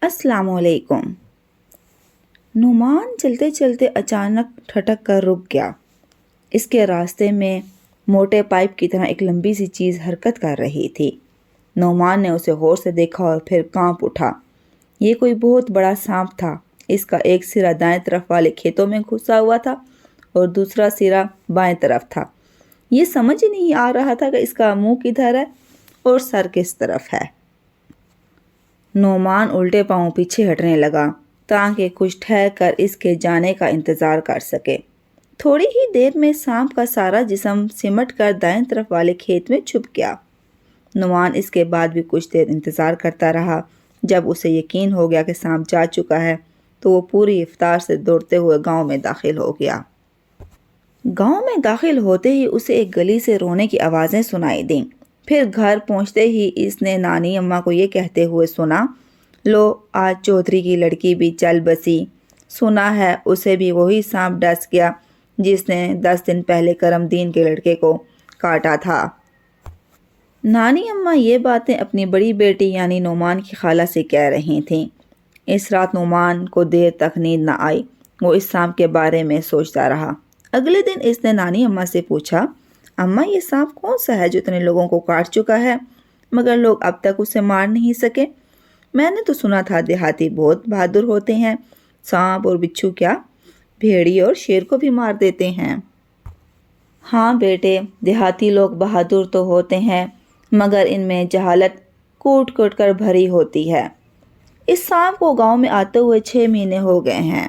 السلام علیکم۔ نعمان چلتے چلتے اچانک ٹھٹک کر رک گیا۔ اس کے راستے میں موٹے پائپ کی طرح ایک لمبی سی چیز حرکت کر رہی تھی۔ نعمان نے اسے غور سے دیکھا اور پھر کانپ اٹھا۔ یہ کوئی بہت بڑا سانپ تھا۔ اس کا ایک سرا دائیں طرف والے کھیتوں میں گھسا ہوا تھا اور دوسرا سرا بائیں طرف تھا۔ یہ سمجھ ہی نہیں آ رہا تھا کہ اس کا منہ کدھر ہے اور سر کس طرف ہے۔ نعمان الٹے پاؤں پیچھے ہٹنے لگا تاکہ کچھ ٹھہر کر اس کے جانے کا انتظار کر سکے۔ تھوڑی ہی دیر میں سانپ کا سارا جسم سمٹ کر دائیں طرف والے کھیت میں چھپ گیا۔ نعمان اس کے بعد بھی کچھ دیر انتظار کرتا رہا۔ جب اسے یقین ہو گیا کہ سانپ جا چکا ہے تو وہ پوری رفتار سے دوڑتے ہوئے گاؤں میں داخل ہو گیا۔ گاؤں میں داخل ہوتے ہی اسے ایک گلی سے رونے کی آوازیں سنائی دیں۔ پھر گھر پہنچتے ہی اس نے نانی اماں کو یہ کہتے ہوئے سنا، لو آج چودھری کی لڑکی بھی چل بسی۔ سنا ہے اسے بھی وہی سانپ ڈس گیا جس نے 10 دن پہلے کرم دین کے لڑکے کو کاٹا تھا۔ نانی اماں یہ باتیں اپنی بڑی بیٹی یعنی نعمان کی خالہ سے کہہ رہی تھیں۔ اس رات نعمان کو دیر تک نیند نہ آئی۔ وہ اس سانپ کے بارے میں سوچتا رہا۔ اگلے دن اس نے نانی اماں سے پوچھا، اماں یہ سانپ کون سا ہے جو اتنے لوگوں کو کاٹ چکا ہے مگر لوگ اب تک اسے مار نہیں سکے؟ میں نے تو سنا تھا دیہاتی بہت بہادر ہوتے ہیں، سانپ اور بچھو کیا بھیڑی اور شیر کو بھی مار دیتے ہیں۔ ہاں بیٹے، دیہاتی لوگ بہادر تو ہوتے ہیں مگر ان میں جہالت کوٹ کوٹ کر بھری ہوتی ہے۔ اس سانپ کو گاؤں میں آتے ہوئے 6 مہینے ہو گئے ہیں۔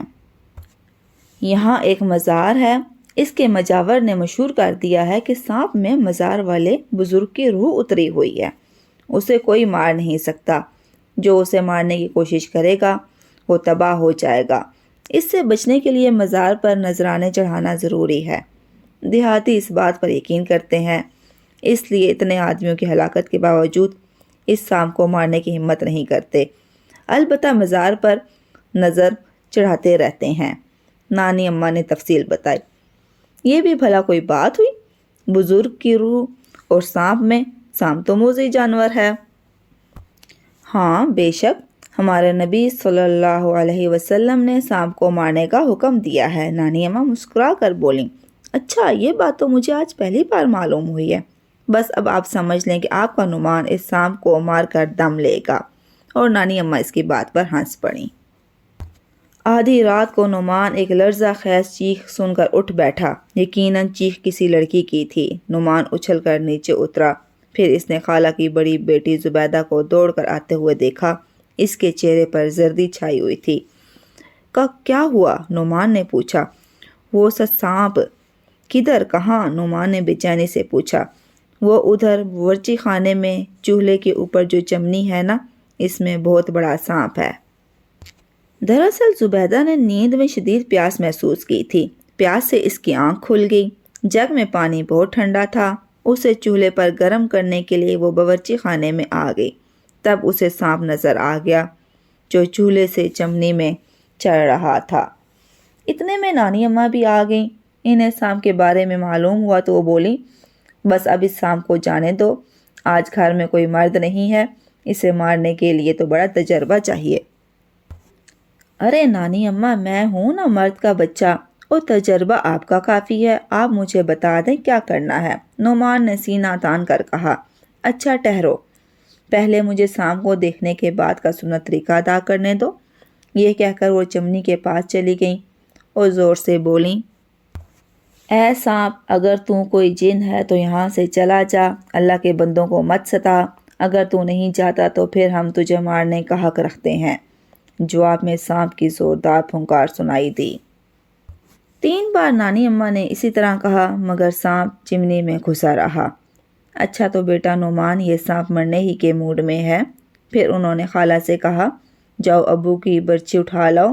یہاں ایک مزار ہے، اس کے مجاور نے مشہور کر دیا ہے کہ سانپ میں مزار والے بزرگ کی روح اتری ہوئی ہے، اسے کوئی مار نہیں سکتا، جو اسے مارنے کی کوشش کرے گا وہ تباہ ہو جائے گا۔ اس سے بچنے کے لیے مزار پر نذرانے چڑھانا ضروری ہے۔ دیہاتی اس بات پر یقین کرتے ہیں، اس لیے اتنے آدمیوں کی ہلاکت کے باوجود اس سانپ کو مارنے کی ہمت نہیں کرتے، البتہ مزار پر نظر چڑھاتے رہتے ہیں۔ نانی اماں نے تفصیل بتائی۔ یہ بھی بھلا کوئی بات ہوئی؟ بزرگ کی روح اور سانپ میں، سانپ تو موذی جانور ہے۔ ہاں بے شک، ہمارے نبی صلی اللہ علیہ وسلم نے سانپ کو مارنے کا حکم دیا ہے۔ نانی اماں مسکرا کر بولیں، اچھا یہ بات تو مجھے آج پہلی بار معلوم ہوئی ہے۔ بس اب آپ سمجھ لیں کہ آپ کا نعمان اس سانپ کو مار کر دم لے گا۔ اور نانی اماں اس کی بات پر ہنس پڑیں۔ آدھی رات کو نعمان ایک لرزہ خیز چیخ سن کر اٹھ بیٹھا۔ یقیناً چیخ کسی لڑکی کی تھی۔ نعمان اچھل کر نیچے اترا۔ پھر اس نے خالہ کی بڑی بیٹی زبیدہ کو دوڑ کر آتے ہوئے دیکھا۔ اس کے چہرے پر زردی چھائی ہوئی تھی۔ کیا ہوا؟ نعمان نے پوچھا۔ وہ سانپ کدھر؟ کہاں؟ نعمان نے بے چینی سے پوچھا۔ وہ ادھر ورچی خانے میں، چولہے کے اوپر جو چمنی ہے نا، اس میں بہت بڑا سانپ ہے۔ دراصل زبیدہ نے نیند میں شدید پیاس محسوس کی تھی۔ پیاس سے اس کی آنکھ کھل گئی۔ جگ میں پانی بہت ٹھنڈا تھا۔ اسے چولہے پر گرم کرنے کے لیے وہ باورچی خانے میں آ گئی۔ تب اسے سانپ نظر آ گیا جو چولہے سے چمنی میں چڑھ رہا تھا۔ اتنے میں نانی اماں بھی آ گئیں۔ انہیں سانپ کے بارے میں معلوم ہوا تو وہ بولیں، بس اب اس سانپ کو جانے دو، آج گھر میں کوئی مرد نہیں ہے، اسے مارنے کے لیے تو بڑا تجربہ چاہیے۔ ارے نانی اماں، میں ہوں نا مرد کا بچہ، اور تجربہ آپ کا کافی ہے، آپ مجھے بتا دیں کیا کرنا ہے۔ نعمان نے سینہ تان کر کہا، اچھا ٹھہرو، پہلے مجھے سانپ کو دیکھنے کے بعد کا سنت طریقہ ادا کرنے دو۔ یہ کہہ کر وہ چمنی کے پاس چلی گئیں اور زور سے بولیں، اے سانپ، اگر تو کوئی جن ہے تو یہاں سے چلا جا، اللہ کے بندوں کو مت ستا، اگر تو نہیں جاتا تو پھر ہم تجھے مارنے کا حق رکھتے ہیں۔ جواب میں سانپ کی زوردار پھنکار سنائی دی۔ 3 بار نانی اماں نے اسی طرح کہا مگر سانپ چمنی میں گھسا رہا۔ اچھا تو بیٹا نعمان، یہ سانپ مرنے ہی کے موڈ میں ہے۔ پھر انہوں نے خالہ سے کہا، جاؤ ابو کی برچی اٹھا لاؤ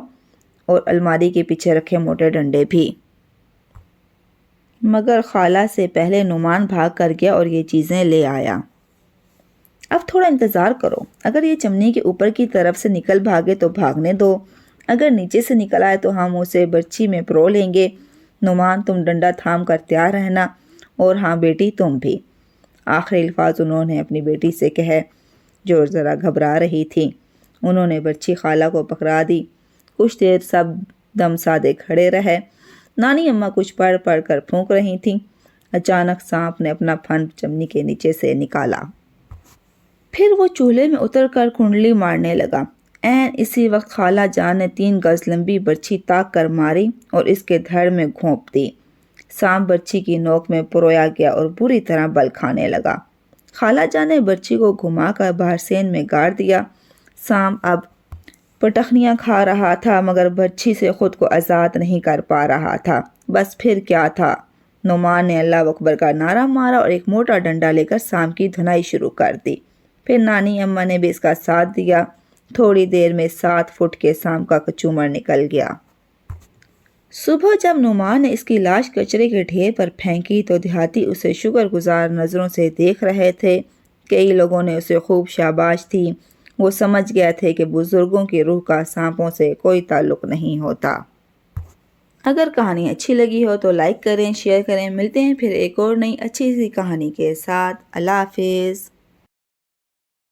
اور الماری کے پیچھے رکھے موٹے ڈنڈے بھی۔ مگر خالہ سے پہلے نعمان بھاگ کر گیا اور یہ چیزیں لے آیا۔ اب تھوڑا انتظار کرو، اگر یہ چمنی کے اوپر کی طرف سے نکل بھاگے تو بھاگنے دو، اگر نیچے سے نکل آئے تو ہم اسے برچی میں پرو لیں گے۔ نعمان تم ڈنڈا تھام کر تیار رہنا، اور ہاں بیٹی تم بھی۔ آخری الفاظ انہوں نے اپنی بیٹی سے کہے جو ذرا گھبرا رہی تھی، انہوں نے برچی خالہ کو پکڑا دی۔ کچھ دیر سب دم سادے کھڑے رہے۔ نانی اماں کچھ پڑھ پڑھ کر پھونک رہی تھیں۔ اچانک سانپ نے اپنا پھن چمنی کے نیچے سے نکالا۔ پھر وہ چولہے میں اتر کر کنڈلی مارنے لگا۔ عین اسی وقت خالہ جان نے 3 گز لمبی برچھی تاک کر ماری اور اس کے دھڑ میں گھونپ دی۔ سانپ برچھی کی نوک میں پرویا گیا اور بری طرح بل کھانے لگا۔ خالہ جان نے برچھی کو گھما کر باہر سین میں گاڑ دیا۔ سانپ اب پٹخنیاں کھا رہا تھا مگر برچھی سے خود کو آزاد نہیں کر پا رہا تھا۔ بس پھر کیا تھا؟ نعمان نے اللہ اکبر کا نعرہ مارا اور ایک موٹا ڈنڈا لے کر سانپ کی دھنائی شروع کر دی۔ پھر نانی اماں نے بھی اس کا ساتھ دیا۔ تھوڑی دیر میں 7 فٹ کے سانپ کا کچومر نکل گیا۔ صبح جب نعمان نے اس کی لاش کچرے کے ڈھیر پر پھینکی تو دیہاتی اسے شکر گزار نظروں سے دیکھ رہے تھے۔ کئی لوگوں نے اسے خوب شاباش دی۔ وہ سمجھ گئے تھے کہ بزرگوں کی روح کا سانپوں سے کوئی تعلق نہیں ہوتا۔ اگر کہانی اچھی لگی ہو تو لائک کریں، شیئر کریں۔ ملتے ہیں پھر ایک اور نئی اچھی سی کہانی کے ساتھ۔ اللہ حافظ۔